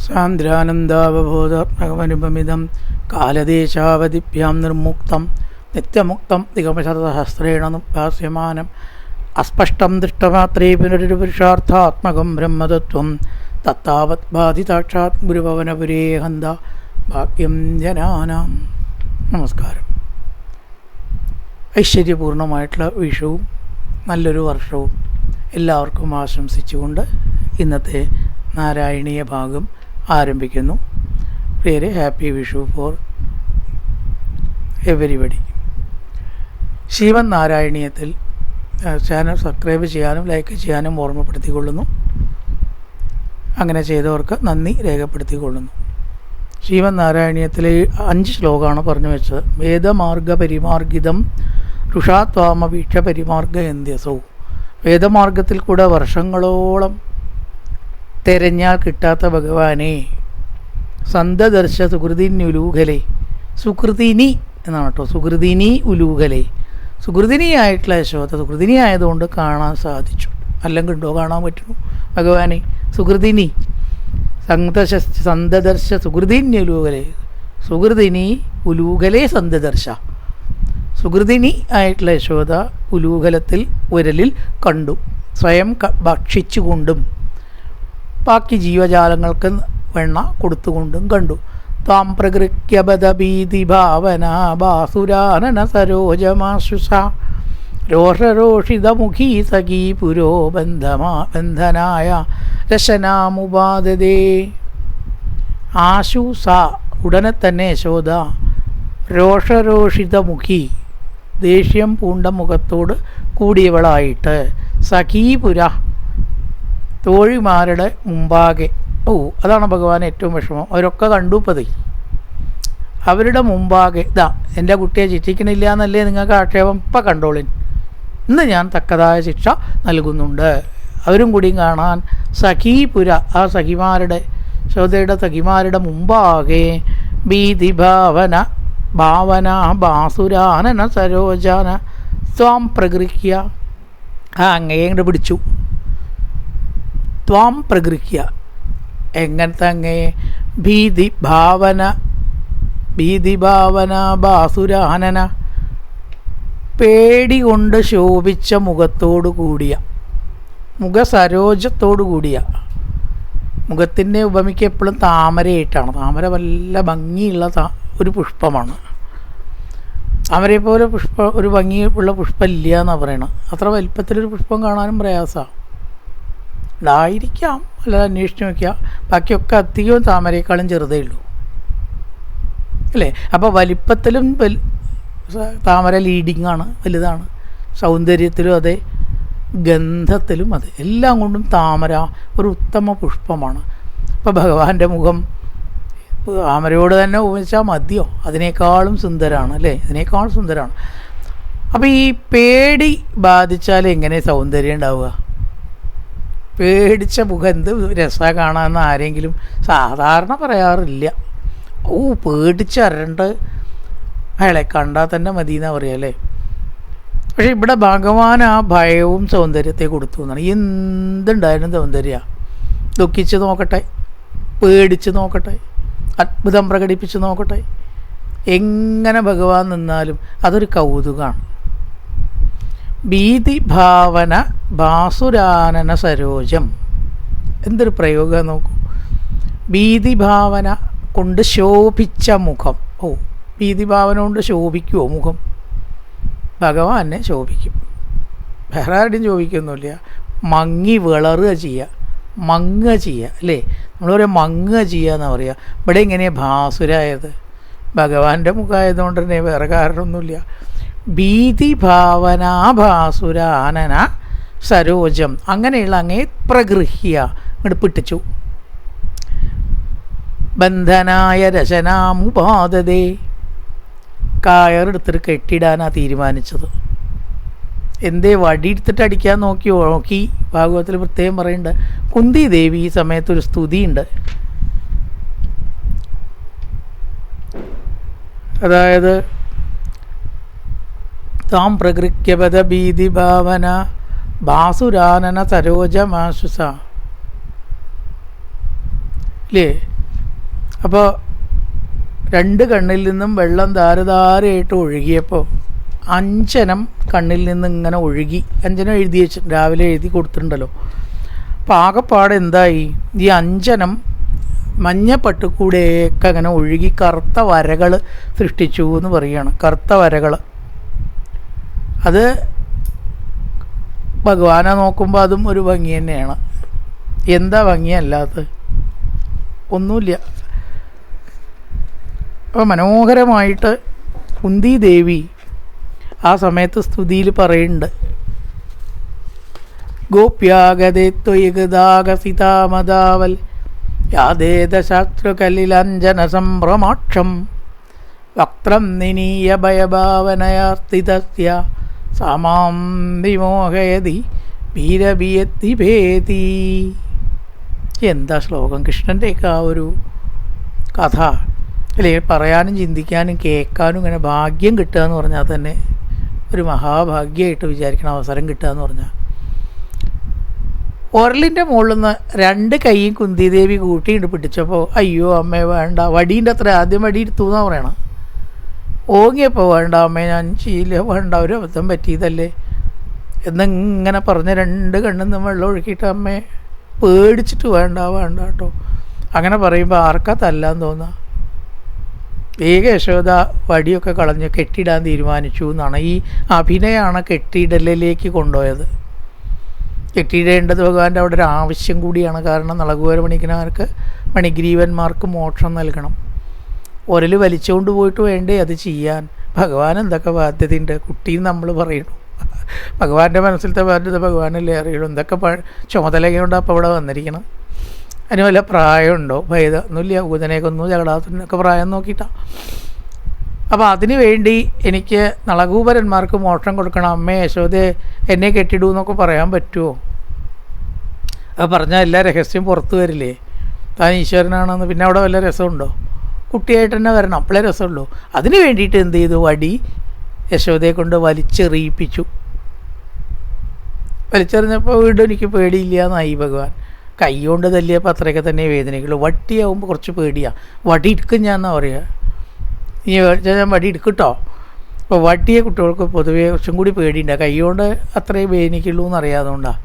സാന്ദ്രാനന്ദാവബോധാത്മകമനുപമിതം കാലദേശാവധിഭ്യാം നിർമുക്തം നിത്യമുക്തം ദിഗമശതസഹസ്രേണ നുപാസ്യമാനം അസ്പഷ്ടം ദൃഷ്ടമാത്രേ പുനരുപുരുഷാർത്ഥാത്മകം ബ്രഹ്മതത്വം തത്താവത് ബാധിതാക്ഷാത് ഗുരുഭവനപുരേ ഹന്ത ഭാഗ്യം ജനാനാം. നമസ്കാരം. ഐശ്വര്യപൂർണമായിട്ടുള്ള വിഷുവും നല്ലൊരു വർഷവും എല്ലാവർക്കും ആശംസിച്ചുകൊണ്ട് ഇന്നത്തെ നാരായണീയ ഭാഗം ആരംഭിക്കുന്നു. Very happy Vishu for everybody. ശ്രീമദ് നാരായണീയത്തിൽ ചാനൽ സബ്സ്ക്രൈബ് ചെയ്യാനും ലൈക്ക് ചെയ്യാനും ഓർമ്മപ്പെടുത്തിക്കൊള്ളുന്നു. അങ്ങനെ ചെയ്തവർക്ക് നന്ദി രേഖപ്പെടുത്തിക്കൊള്ളുന്നു. ശ്രീമദ് നാരായണീയത്തിലെ 5 ശ്ലോകമാണ് പറഞ്ഞു വെച്ചത്. വേദമാർഗ പരിമാർഗിതം ഋഷാത്വാമവീക്ഷ പരിമാർഗ എന്ത്യസൗ. വേദമാർഗത്തിൽ കൂടെ വർഷങ്ങളോളം തെരഞ്ഞാൽ കിട്ടാത്ത ഭഗവാനെ സന്തദർശ സുഹൃതിനുലൂഹലെ. സുഹൃതിനി എന്നാണ് കേട്ടോ, സുഹൃതിനി ഉലൂഹലെ. സുഹൃതിനിയായിട്ടുള്ള യശോദ സുഹൃതിനി ആയതുകൊണ്ട് കാണാൻ സാധിച്ചു. അല്ലെങ്കിൽ ഉണ്ടോ കാണാൻ പറ്റുന്നു ഭഗവാനെ? സുഹൃതിനി സന്തദർശ സുഹൃതിനുലൂഹലെ. സുഹൃതിനി ഉലൂഹലെ സന്തദർശ. സുഹൃതിനി ആയിട്ടുള്ള യശോദ ഉലൂഹലത്തിൽ ഉരലിൽ കണ്ടു, സ്വയം ഭക്ഷിച്ചുകൊണ്ടും ബാക്കി ജീവജാലങ്ങൾക്ക് വെണ്ണ കൊടുത്തുകൊണ്ടും കണ്ടു. താം പ്രകൃത്യബദഭീതി ഭാവന ബാസുരാനന സരോജമാശുഷ രോഷരോഷിതമുഖീ സഖീ പുരോ ബന്ധനായ രശനാമുപാദതേ. ആശുസ ഉടനെ തന്നെ യശോദ രോഷരോഷിതമുഖി ദേഷ്യം പൂണ്ട മുഖത്തോട് കൂടിയവളായിട്ട് സഖീപുര തോഴിമാരുടെ മുമ്പാകെ. അതാണ് ഭഗവാൻ ഏറ്റവും വിഷമം. അവരൊക്കെ കണ്ടു പതി അവരുടെ മുമ്പാകെ. ഇതാ എൻ്റെ കുട്ടിയെ ശിക്ഷിക്കണില്ല എന്നല്ലേ നിങ്ങൾക്ക് ആക്ഷേപം, ഇപ്പം കണ്ടോളിൻ, ഇന്ന് ഞാൻ തക്കതായ ശിക്ഷ നൽകുന്നുണ്ട്. അവരും കൂടിയും കാണാൻ സഖീപുര, ആ സഖിമാരുടെ ശോധയുടെ സഖിമാരുടെ മുമ്പാകെ ഭീതിഭാവന ഭാവന ബാസുരാനന സരോജാന സ്വാം പ്രഗൃഹ്യ. അങ്ങയെ അങ്ങോട്ട് പിടിച്ചു. ത്വാം പ്രഗൃഹ്യ എങ്ങനത്തെ അങ്ങയെ? ഭീതിഭാവന ബാസുരാനന പേടി കൊണ്ട് ശോഭിച്ച മുഖത്തോടു കൂടിയ, മുഖസരോജത്തോടു കൂടിയ. മുഖത്തിൻ്റെ ഉപമിക്ക് എപ്പോഴും താമരയായിട്ടാണ്. താമര വല്ല ഭംഗിയുള്ള ഒരു പുഷ്പമാണ്. താമരയെ പോലെ ഒരു ഭംഗിയുള്ള പുഷ്പം ഇല്ല എന്നാണ് പറയണത്. അത്ര വലിപ്പത്തിലൊരു പുഷ്പം കാണാനും പ്രയാസമാണ്. ഉണ്ടായിരിക്കാം, അല്ലാതെ അന്വേഷിച്ച് നോക്കിയാൽ ബാക്കിയൊക്കെ അധികവും താമരയേക്കാളും ചെറുതേ ഉള്ളൂ അല്ലേ? അപ്പോൾ വലിപ്പത്തിലും താമര ലീഡിങ്ങാണ്, വലുതാണ്. സൗന്ദര്യത്തിലും അതെ, ഗന്ധത്തിലും അതെ, എല്ലാം കൊണ്ടും താമര ഒരു ഉത്തമ പുഷ്പമാണ്. ഇപ്പോൾ ഭഗവാന്റെ മുഖം താമരയോട് തന്നെ ഉപമിച്ചാൽ മതിയോ? അതിനേക്കാളും സുന്ദരമാണ് അല്ലേ? ഇതിനേക്കാളും സുന്ദരമാണ്. അപ്പോൾ ഈ പേടി ബാധിച്ചാൽ എങ്ങനെ സൗന്ദര്യം ഉണ്ടാവുക? പേടിച്ച മുഖം എന്ത് രസമാണ് കാണാമെന്ന് ആരെങ്കിലും സാധാരണ പറയാറില്ല. പേടിച്ചരണ്ട് അയാളെ കണ്ടാൽ തന്നെ മതി എന്നാണ് പറയുക അല്ലേ? പക്ഷേ ഇവിടെ ഭഗവാൻ ആ ഭയവും സൗന്ദര്യത്തെ കൊടുത്തു എന്നാണ്. എന്തുണ്ടായാലും സൗന്ദര്യമാണ്. ദുഃഖിച്ച് നോക്കട്ടെ, പേടിച്ച് നോക്കട്ടെ, അത്ഭുതം പ്രകടിപ്പിച്ച് നോക്കട്ടെ, എങ്ങനെ ഭഗവാൻ നിന്നാലും അതൊരു കൗതുകമാണ്. ഭീതിഭാവന ബാസുരാനന സരോജം. എന്തൊരു പ്രയോഗം നോക്കൂ. ഭീതിഭാവന കൊണ്ട് ശോഭിച്ച മുഖം. ഭീതിഭാവന കൊണ്ട് ശോഭിക്കുമോ മുഖം? ഭഗവാനെ ശോഭിക്കും, വേറെ ആരുടെയും ശോഭിക്കൊന്നുമില്ല. മങ്ങി വിളറുക ചെയ്യുക, മങ്ങുക ചെയ്യുക അല്ലേ? നമ്മൾ പറയാം മങ്ങുക ചെയ്യുക എന്നാണ് പറയുക. ഇവിടെ എങ്ങനെയാണ് ഭാസുരായത്? ഭഗവാന്റെ മുഖമായതുകൊണ്ട് തന്നെ, വേറെ കാരണമൊന്നുമില്ല. ഭീതിഭാവന ഭാസുരാനന സരോജം. അങ്ങനെയുള്ള അങ്ങേ പ്രഗൃഹ്യ ഇങ്ങോട്ട് പിട്ടിച്ചു. ബന്ധനായ രചനാമുപാദതേ. കയറെടുത്തിട്ട് കെട്ടിടാനാണ് തീരുമാനിച്ചത്. എന്തേ വടിയെടുത്തിട്ട് അടിക്കാൻ നോക്കി. ഭാഗവതത്തിൽ പ്രത്യേകം പറയുന്നുണ്ട്. കുന്തി ദേവി ഈ സമയത്തൊരു സ്തുതിയുണ്ട്. അതായത് താം പ്രകൃത്യപദ ഭീതിഭാവന ബാസുരാനന സരോജമാശുസ. ഇല്ലേ? അപ്പോൾ രണ്ട് കണ്ണിൽ നിന്നും വെള്ളം ധാരധാരയായിട്ട് ഒഴുകിയപ്പോൾ അഞ്ജനം കണ്ണിൽ നിന്ന് ഇങ്ങനെ ഒഴുകി. അഞ്ജനം എഴുതി വെച്ച് രാവിലെ എഴുതി കൊടുത്തിട്ടുണ്ടല്ലോ. അപ്പോൾ ആകെപ്പാടെ എന്തായി, ഈ അഞ്ജനം മഞ്ഞപ്പട്ടുകൂടെയൊക്കെ അങ്ങനെ ഒഴുകി കറുത്ത വരകൾ സൃഷ്ടിച്ചു എന്ന് പറയുകയാണ്. കറുത്ത വരകൾ, അത് ഭഗവാനെ നോക്കുമ്പോൾ അതും ഒരു ഭംഗി തന്നെയാണ്. എന്താ ഭംഗിയല്ലാത്തത്? ഒന്നുമില്ല. അപ്പോൾ മനോഹരമായിട്ട് കുന്തി ദേവി ആ സമയത്ത് സ്തുതിയിൽ പറയുന്നുണ്ട്, ഗോപ്യാഗതേ ത്വയിഗതാഗസിതാമദാവൽ യാദേതശാസ്ത്രകലിലഞ്ജന സംഭ്രമാക്ഷം വക്രം നിനീയ ഭയഭാവനയാർത്തിതസ്യ സാമാം വിമോഹയതി വീരഭിയത്തി ഭേതി. എന്താ ശ്ലോകം! കൃഷ്ണൻ്റെയൊക്കെ ആ ഒരു കഥ അല്ലെങ്കിൽ പറയാനും ചിന്തിക്കാനും കേൾക്കാനും ഇങ്ങനെ ഭാഗ്യം കിട്ടുക എന്ന് പറഞ്ഞാൽ തന്നെ ഒരു മഹാഭാഗ്യമായിട്ട് വിചാരിക്കണ അവസരം കിട്ടുക എന്ന് പറഞ്ഞാൽ, ഉരലിൻ്റെ മുകളിൽ നിന്ന് രണ്ട് കൈയും കുന്തിദേവി കൂട്ടിയിട്ട് പിടിച്ചപ്പോൾ അയ്യോ അമ്മേ വേണ്ട, വടീൻ്റെ അത്ര ആദ്യം വടി എടുത്തു എന്നാണ് പറയണം. ഓങ്ങിയപ്പോൾ വേണ്ട അമ്മേ ഞാൻ ചെയ്യില്ല, വേണ്ട ഒരു അബദ്ധം പറ്റിയതല്ലേ എന്നിങ്ങനെ പറഞ്ഞ് രണ്ട് കണ്ണിൽ നിന്ന് വെള്ളം ഒഴുക്കിയിട്ട് അമ്മേ പേടിച്ചിട്ട് വേണ്ട വേണ്ട കേട്ടോ. അങ്ങനെ പറയുമ്പോൾ ആർക്കാ തല്ലാന്ന് തോന്നുക? വേഗ യശോദ വടിയൊക്കെ കളഞ്ഞ് കെട്ടിയിടാൻ തീരുമാനിച്ചു എന്നാണ്. ഈ അഭിനയമാണ് കെട്ടിയിടലിലേക്ക് കൊണ്ടുപോയത്. കെട്ടിയിടേണ്ടത് ഭഗവാന്റെ അവിടെ ഒരു ആവശ്യം കൂടിയാണ്. കാരണം നളകുവര മണിക്കന്മാർക്ക് മണിഗ്രീവന്മാർക്ക് മോക്ഷം നൽകണം. ഉരൽ വലിച്ചുകൊണ്ട് പോയിട്ട് വേണ്ടേ അത് ചെയ്യാൻ? ഭഗവാൻ എന്തൊക്കെ ബാധ്യതയുണ്ട് കുട്ടിയും നമ്മൾ പറയുന്നു. ഭഗവാന്റെ മനസ്സിലത്തെ ബാധ്യത ഭഗവാനല്ലേ അറിയുള്ളൂ. എന്തൊക്കെ ചുമതലയുണ്ടോ അപ്പോൾ അവിടെ വന്നിരിക്കണം. അതിന് വല്ല പ്രായമുണ്ടോ? ഭേദമൊന്നുമില്ല. ഊതനേക്കൊന്നും ജഗടാത്തിനൊക്കെ പ്രായം നോക്കിയിട്ടാണ്. അപ്പോൾ അതിനു വേണ്ടി എനിക്ക് നളകൂപരന്മാർക്ക് മോക്ഷം കൊടുക്കണം, അമ്മേ യശോദേ എന്നെ കെട്ടിടൂ എന്നൊക്കെ പറയാൻ പറ്റുമോ? അത് പറഞ്ഞാൽ എല്ലാ രഹസ്യം പുറത്തു വരില്ലേ? താൻ ഈശ്വരനാണെന്ന്. പിന്നെ അവിടെ വല്ല രസമുണ്ടോ? കുട്ടിയായിട്ട് തന്നെ വരണം, അപ്പോഴേ രസമുള്ളൂ. അതിന് വേണ്ടിയിട്ട് എന്ത് ചെയ്തു? വടി യശോദയെ കൊണ്ട് വലിച്ചെറിയിപ്പിച്ചു. വലിച്ചെറിഞ്ഞപ്പോൾ വീണ്ടും എനിക്ക് പേടിയില്ല എന്നായി ഭഗവാൻ. കൈ കൊണ്ട് തല്ലിയപ്പോൾ അത്രയൊക്കെ തന്നെ വേദനയ്ക്കുള്ളൂ. വട്ടിയാവുമ്പോൾ കുറച്ച് പേടിയാണ്. വടി എടുക്കും ഞാൻ എന്നാ പറയുക. ഇനി ഞാൻ വടി എടുക്കട്ടോ. അപ്പോൾ വട്ടിയെ കുട്ടികൾക്ക് പൊതുവേ കുറച്ചും കൂടി പേടിയുണ്ട്. കൈ കൊണ്ട് അത്രയും വേദനയ്ക്കുള്ളൂ എന്നറിയാതുകൊണ്ടാണ്.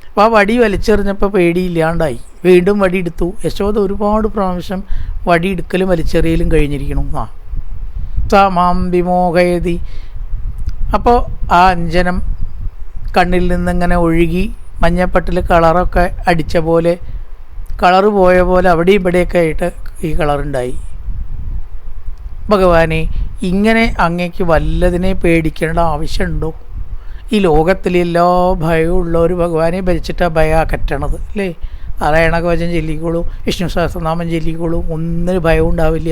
അപ്പോൾ ആ വടി വലിച്ചെറിഞ്ഞപ്പോൾ പേടിയില്ലാണ്ടായി. വീണ്ടും വടി എടുത്തു. യശോദ ഒരുപാട് പ്രാവശ്യം വടി എടുക്കലും വലിച്ചെറിയലും കഴിഞ്ഞിരിക്കണം. സാമാം വിമോഹയതി. അപ്പോൾ ആ അഞ്ജനം കണ്ണിൽ നിന്നിങ്ങനെ ഒഴുകി മഞ്ഞപ്പട്ടിൽ കളറൊക്കെ അടിച്ച പോലെ, കളറ് പോയ പോലെ അവിടെയും ഇവിടെയൊക്കെ ആയിട്ട് ഈ കളറുണ്ടായി. ഭഗവാനെ, ഇങ്ങനെ അങ്ങേക്ക് വല്ലതിനെ പേടിക്കേണ്ട ആവശ്യമുണ്ടോ? ഈ ലോകത്തിലെ എല്ലാ ഭയവും ഉള്ളവർ ഭഗവാനെ ഭരിച്ചിട്ടാണ് ഭയം അകറ്റണത് അല്ലേ? നാരായണകവചം ചൊല്ലിക്കോളൂ, വിഷ്ണു സഹസ്രനാമം ചൊല്ലിക്കോളൂ, ഒന്നിനും ഭയം ഉണ്ടാവില്ല.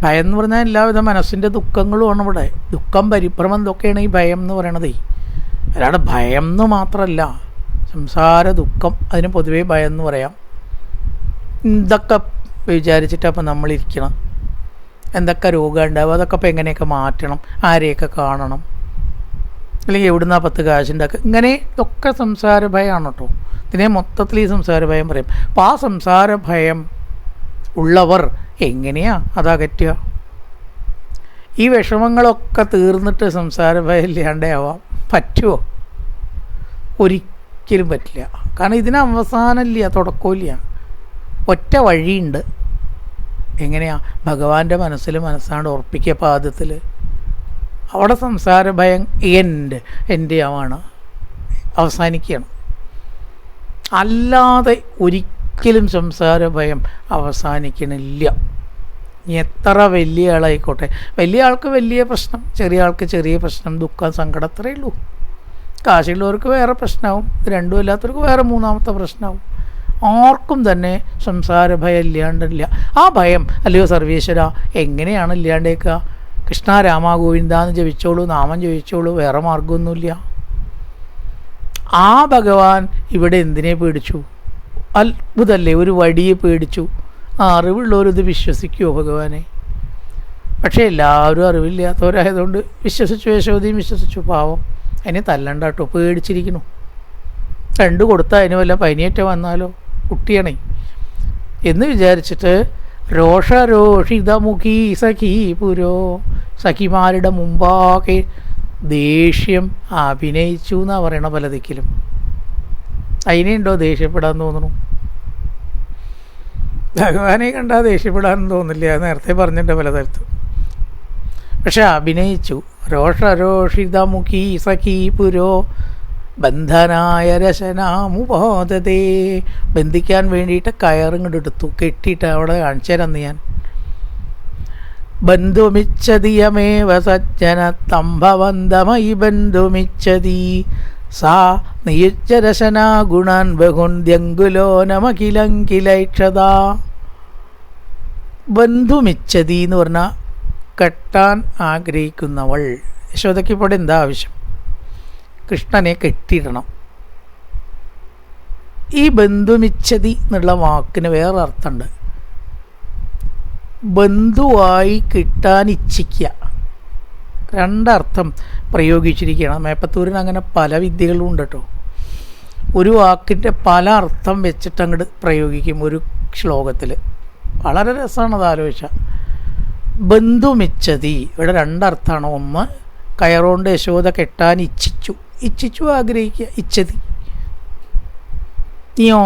ഭയം എന്ന് പറഞ്ഞാൽ എല്ലാവിധ മനസ്സിൻ്റെ ദുഃഖങ്ങളുമാണ് ഇവിടെ. ദുഃഖം, പരിഭ്രമം, ഇതൊക്കെയാണ് ഈ ഭയം എന്ന് പറയണതേ. അല്ലാതെ ഭയം എന്ന് മാത്രമല്ല, സംസാര ദുഃഖം, അതിന് പൊതുവേ ഭയം എന്ന് പറയാം. ഇതൊക്കെ വിചാരിച്ചിട്ടാണ് അപ്പം നമ്മളിരിക്കണം. എന്തൊക്കെ രോഗം ഉണ്ടാവും, അതൊക്കെ ഇപ്പം എങ്ങനെയൊക്കെ മാറ്റണം, ആരെയൊക്കെ കാണണം, അല്ലെങ്കിൽ എവിടുന്നാ 10 കാശുണ്ടാക്കുക, ഇങ്ങനെ ഇതൊക്കെ സംസാര ഭയമാണ് കേട്ടോ. ഇതിനെ മൊത്തത്തിൽ ഈ സംസാര ഭയം പറയും. അപ്പോൾ ആ സംസാര ഭയം ഉള്ളവർ എങ്ങനെയാ അതകറ്റുക? ഈ വിഷമങ്ങളൊക്കെ തീർന്നിട്ട് സംസാര ഭയം ഇല്ലാണ്ടാവാം പറ്റുമോ? ഒരിക്കലും പറ്റില്ല. കാരണം ഇതിന് അവസാനമില്ല, തുടക്കമില്ല. ഒറ്റ വഴിയുണ്ട്. എങ്ങനെയാ? ഭഗവാന്റെ മനസ്സിൽ മനസ്സാണ്ട് ഉറപ്പിക്കുക പാദത്തിൽ. അവിടെ സംസാര ഭയം എൻ്റെ ആവാണ്, അവസാനിക്കുകയാണ്. അല്ലാതെ ഒരിക്കലും സംസാര ഭയം അവസാനിക്കണില്ല. ഇനി എത്ര വലിയ ആളായിക്കോട്ടെ. വലിയ ആൾക്ക് വലിയ പ്രശ്നം, ചെറിയ ആൾക്ക് ചെറിയ പ്രശ്നം, ദുഃഖം, സങ്കടം, അത്രയേ ഉള്ളൂ. കാശുള്ളവർക്ക് വേറെ പ്രശ്നമാവും, രണ്ടും ഇല്ലാത്തവർക്ക് വേറെ മൂന്നാമത്തെ പ്രശ്നമാവും. ആർക്കും തന്നെ സംസാര ഭയം ഇല്ലാണ്ടില്ല. ആ ഭയം അല്ലയോ സർവേശ്വര എങ്ങനെയാണ് ഇല്ലാണ്ടേക്കുക? കൃഷ്ണ രാമ ഗോവിന്ദ എന്ന് ജപിച്ചോളൂ, നാമം ജപിച്ചോളൂ, വേറെ മാർഗമൊന്നുമില്ല. ആ ഭഗവാൻ ഇവിടെ എന്തിനെ പേടിച്ചു? അത്ഭുതമല്ലേ, ഒരു വടിയെ പേടിച്ചു. അറിവുള്ളവരിത് വിശ്വസിക്കുമോ ഭഗവാനെ? പക്ഷേ എല്ലാവരും അറിവില്ലാത്തവരായതുകൊണ്ട് വിശ്വസിച്ചു. യശോദയും വിശ്വസിച്ചു. പാവം, അതിനെ തല്ലണ്ട കേട്ടോ, പേടിച്ചിരിക്കണു. 2 കൊടുത്താൽ അതിന് വല്ല പനിയേറ്റ വന്നാലോ, കുട്ടിയാണേ എന്ന് വിചാരിച്ചിട്ട് രോഷരോഷിതമുഖീ സഖീ പുരോ, സഖിമാരുടെ മുമ്പാകെ ദേഷ്യം അഭിനയിച്ചു എന്നാണ് പറയണ പല ദിക്കിലും. അതിനുണ്ടോ ദേഷ്യപ്പെടാൻ തോന്നുന്നു? ഭഗവാനെ കണ്ടാൽ ദേഷ്യപ്പെടാനും തോന്നില്ല, നേരത്തെ പറഞ്ഞിട്ടുണ്ട് പല സ്ഥലത്തും. പക്ഷെ അഭിനയിച്ചു. രോഷരോഷിതമുഖീ സഖീ പുരോ ബന്ധനായ രശനാമുപാദതേ, ബന്ധിക്കാൻ വേണ്ടിയിട്ട് കയറിങ്ങോട്ട് എടുത്തു, കെട്ടിയിട്ട് അവിടെ കാണിച്ചു തരാന്ന് ഞാൻ. ബന്ധുമിച്ഛതിയമേവ സജ്ജന തംഭവന്തമയി ബന്ധുമിച്ഛതി സാ നിയുജ്ജരശനാ ഗുണാൻ ബഹുന്ദ്യങ്കുലോനമഖിലങ്കിലൈക്ഷതാ. ബന്ധുമിച്ഛതി എന്ന് പറഞ്ഞാൽ കെട്ടാൻ ആഗ്രഹിക്കുന്നവൾ. യശോദയ്ക്ക് ഇപ്പോൾ എന്താ ആവശ്യം? കൃഷ്ണനെ കെട്ടിയിടണം. ഈ ബന്ധുമിച്ഛതി എന്നുള്ള വാക്കിന് വേറെ അർത്ഥമുണ്ട്. ബന്ധുവായി കിട്ടാൻ ഇച്ഛിക്കുക, രണ്ടർത്ഥം പ്രയോഗിച്ചിരിക്കുകയാണ്. മേപ്പത്തൂരിന് അങ്ങനെ പല വിദ്യകളും ഉണ്ട് കേട്ടോ. ഒരു വാക്കിൻ്റെ പല അർത്ഥം വെച്ചിട്ട് അങ്ങോട്ട് പ്രയോഗിക്കും ഒരു ശ്ലോകത്തിൽ. വളരെ രസമാണ് അത് ആലോചിച്ചാൽ. ബന്ധുമിച്ഛതി ഇവിടെ രണ്ടർത്ഥമാണ്. ഒന്ന്, കയറുകൊണ്ട് യശോദ കെട്ടാൻ ഇച്ഛിച്ചു, ഇച്ഛിച്ചു ആഗ്രഹിക്കുക, ഇച്ഛതി. നീയോ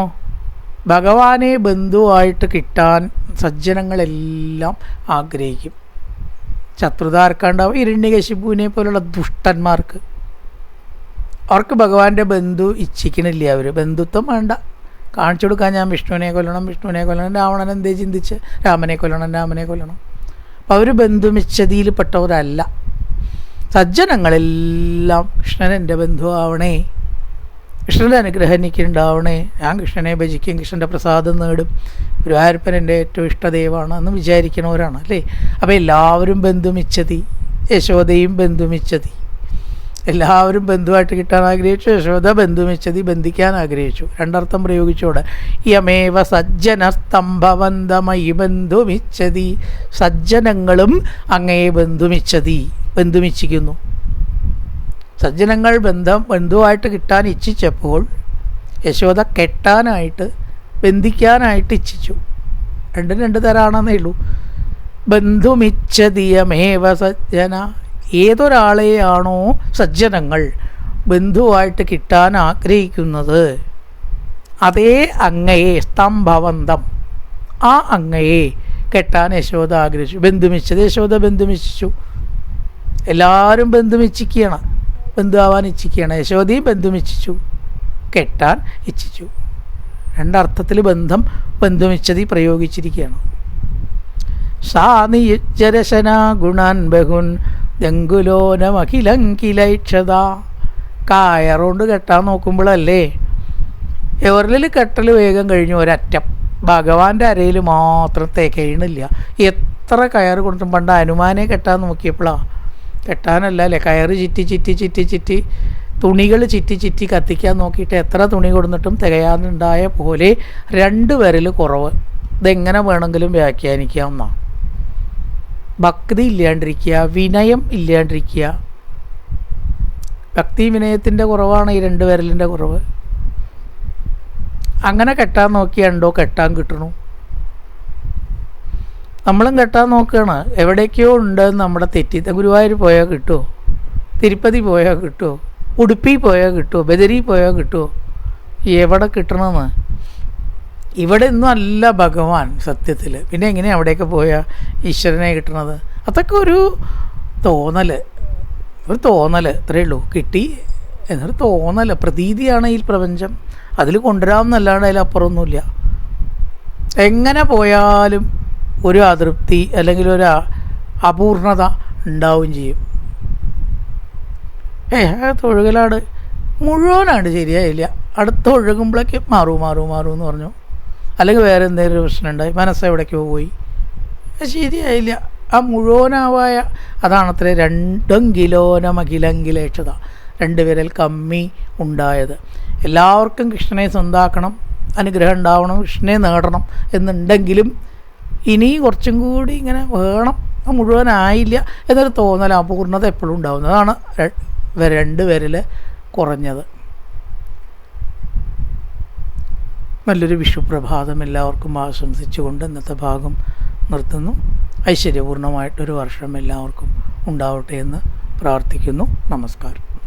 ഭഗവാനെ ബന്ധുവായിട്ട് കിട്ടാൻ സജ്ജനങ്ങളെല്ലാം ആഗ്രഹിക്കും. ശത്രുത ആർക്കാണ്ടാവും? ഹിരണ്യകശിപുവിനെ പോലുള്ള ദുഷ്ടന്മാർക്ക്. അവർക്ക് ഭഗവാന്റെ ബന്ധു ഇച്ഛിക്കണില്ല. അവർ ബന്ധുത്വം വേണ്ട, കാണിച്ചു കൊടുക്കാൻ ഞാൻ വിഷ്ണുവിനെ കൊല്ലണം, വിഷ്ണുവിനെ കൊല്ലണം. രാവണൻ എന്തേ ചിന്തിച്ച് രാമനെ കൊല്ലണം, രാമനെ കൊല്ലണം. അപ്പം അവർ ബന്ധുമിച്ഛതിയിൽ പെട്ടവരല്ല. സജ്ജനങ്ങളെല്ലാം കൃഷ്ണൻ എൻ്റെ ബന്ധു ആവണേ, കൃഷ്ണൻ്റെ അനുഗ്രഹം എനിക്കുണ്ടാവണേ, ഞാൻ കൃഷ്ണനെ ഭജിക്കും, കൃഷ്ണൻ്റെ പ്രസാദം നേടും, ഗുരുവായൂരപ്പൻ എൻ്റെ ഏറ്റവും ഇഷ്ടദൈവമാണ് എന്ന് വിചാരിക്കണവരാണ് അല്ലേ. അപ്പോൾ എല്ലാവരും ബന്ധുമിച്ഛതി, യശോദയും ബന്ധുമിച്ഛതി. എല്ലാവരും ബന്ധുവായിട്ട് കിട്ടാൻ ആഗ്രഹിച്ചു, യശോദ ബന്ധുമിച്ഛതി, ബന്ധിക്കാൻ ആഗ്രഹിച്ചു. രണ്ടർത്ഥം പ്രയോഗിച്ചോടെ. യമേവ സജ്ജന സ്തംഭവന്തമയി ബന്ധുമിച്ഛതി, സജ്ജനങ്ങളും അങ്ങയെ ബന്ധുമിച്ഛിക്കുന്നു. സജ്ജനങ്ങൾ ബന്ധുവായിട്ട് കിട്ടാൻ ഇച്ഛിച്ചപ്പോൾ യശോദ കെട്ടാനായിട്ട് ബന്ധിക്കാനായിട്ട് ഇച്ഛിച്ചു. രണ്ടും രണ്ട് തരാണെന്നേ ഉള്ളൂ. ബന്ധുമിച്ഛതിയമേവ സജ്ജന, ഏതൊരാളെയാണോ സജ്ജനങ്ങൾ ബന്ധുവായിട്ട് കിട്ടാൻ ആഗ്രഹിക്കുന്നത് അതേ അങ്ങയെ സ്തംഭവന്തം, ആ അങ്ങയെ കെട്ടാൻ യശോദ ആഗ്രഹിച്ചു. ബന്ധുമിച്ഛതി, യശോദ ബന്ധുമിച്ഛിച്ചു. എല്ലാവരും ബന്ധുമിച്ഛിക്കുകയാണ്, ബന്ധുവാൻ ഇച്ഛിക്കുകയാണ്. യശോദയും ബന്ധുമിച്ഛിച്ചു, കെട്ടാൻ ഇച്ഛിച്ചു. രണ്ടർത്ഥത്തിൽ ബന്ധുമിച്ഛതി പ്രയോഗിച്ചിരിക്കുകയാണ്. സാ നിയുജ്ജരശനാ ഗുണാൻ ബഹുൻ ദങ്കുലോനമഖിലങ്കിലൈക്ഷത. കയറുകൊണ്ട് കെട്ടാൻ നോക്കുമ്പോഴല്ലേ എവരിൽ കെട്ടൽ വേഗം കഴിഞ്ഞു ഒരറ്റം. ഭഗവാന്റെ അരയിൽ മാത്രം കഴിയണില്ല. എത്ര കയറ് കൊണ്ടും പണ്ട് ഹനുമാനെ കെട്ടാൻ നോക്കിയപ്പോഴാണ്, കെട്ടാനല്ല അല്ലേ, കയറ് ചുറ്റി തുണികൾ ചുറ്റി കത്തിക്കാൻ നോക്കിയിട്ട് എത്ര തുണി കൊടുത്തിട്ടും തികയാനുണ്ടായ പോലെ 2 വിരൽ കുറവ്. ഇതെങ്ങനെ വേണമെങ്കിലും വ്യാഖ്യാനിക്കാവുന്നതാണ്. ഭക്തി ഇല്ലാണ്ടിരിക്കുക, വിനയം ഇല്ലാണ്ടിരിക്കുക. ഭക്തി വിനയത്തിൻ്റെ കുറവാണ് ഈ 2 വിരലിൻ്റെ കുറവ്. അങ്ങനെ കെട്ടാൻ നോക്കിയാണ്ടോ കെട്ടാൻ കിട്ടണു. നമ്മളും കെട്ടാൻ നോക്കുകയാണ്, എവിടേക്കോ ഉണ്ടെന്ന് നമ്മുടെ തെറ്റി. ഗുരുവായൂർ പോയാൽ കിട്ടുമോ? തിരുപ്പതി പോയാൽ കിട്ടുമോ? ഉടുപ്പി പോയാൽ കിട്ടുമോ? ബദരി പോയാൽ കിട്ടുമോ? എവിടെ കിട്ടണമെന്ന്? ഇവിടെ ഒന്നും അല്ല ഭഗവാൻ സത്യത്തിൽ. പിന്നെ എങ്ങനെയാണ് അവിടെയൊക്കെ പോയാൽ ഈശ്വരനെ കിട്ടണത്? അതൊക്കെ ഒരു തോന്നൽ, അത്രയേ ഉള്ളൂ. കിട്ടി എന്നൊരു തോന്നൽ, പ്രതീതിയാണ് ഈ പ്രപഞ്ചം. അതിൽ കൊണ്ടുവരാമെന്നല്ലാണ്ട് അതിലപ്പുറമൊന്നുമില്ല. എങ്ങനെ പോയാലും ഒരു അതൃപ്തി അല്ലെങ്കിൽ ഒരു അപൂർണത ഉണ്ടാവുകയും ചെയ്യും. തൊഴുകലാട് മുഴുവനായിട്ട് ശരിയായില്ല, അടുത്ത ഒഴുകുമ്പോഴേക്ക് മാറും എന്ന് പറഞ്ഞു. അല്ലെങ്കിൽ വേറെ എന്തെങ്കിലും പ്രശ്നം ഉണ്ടായി, മനസ്സെവിടേക്കോ പോയി, ശരിയായില്ല. ആ മുഴുവനാവായ അതാണത്രേ 2 കിലോനമഖിലങ്കിലേക്ഷത, 2 വിരൽ കമ്മി ഉണ്ടായത്. എല്ലാവർക്കും കൃഷ്ണനെ സ്വന്താക്കണം, അനുഗ്രഹം ഉണ്ടാവണം, കൃഷ്ണനെ നേടണം എന്നുണ്ടെങ്കിലും ഇനി കുറച്ചും കൂടി ഇങ്ങനെ വേണം, മുഴുവനായില്ല എന്നൊരു തോന്നൽ, അപൂർണത എപ്പോഴും ഉണ്ടാവുന്നതാണ്. 2 വിരൽ കുറഞ്ഞത്. നല്ലൊരു വിഷുപ്രഭാതം എല്ലാവർക്കും ആശംസിച്ചുകൊണ്ട് ഇന്നത്തെ ഭാഗം നിർത്തുന്നു. ഐശ്വര്യപൂർണ്ണമായിട്ടൊരു വർഷം എല്ലാവർക്കും ഉണ്ടാവട്ടെ എന്ന് പ്രാർത്ഥിക്കുന്നു. നമസ്കാരം.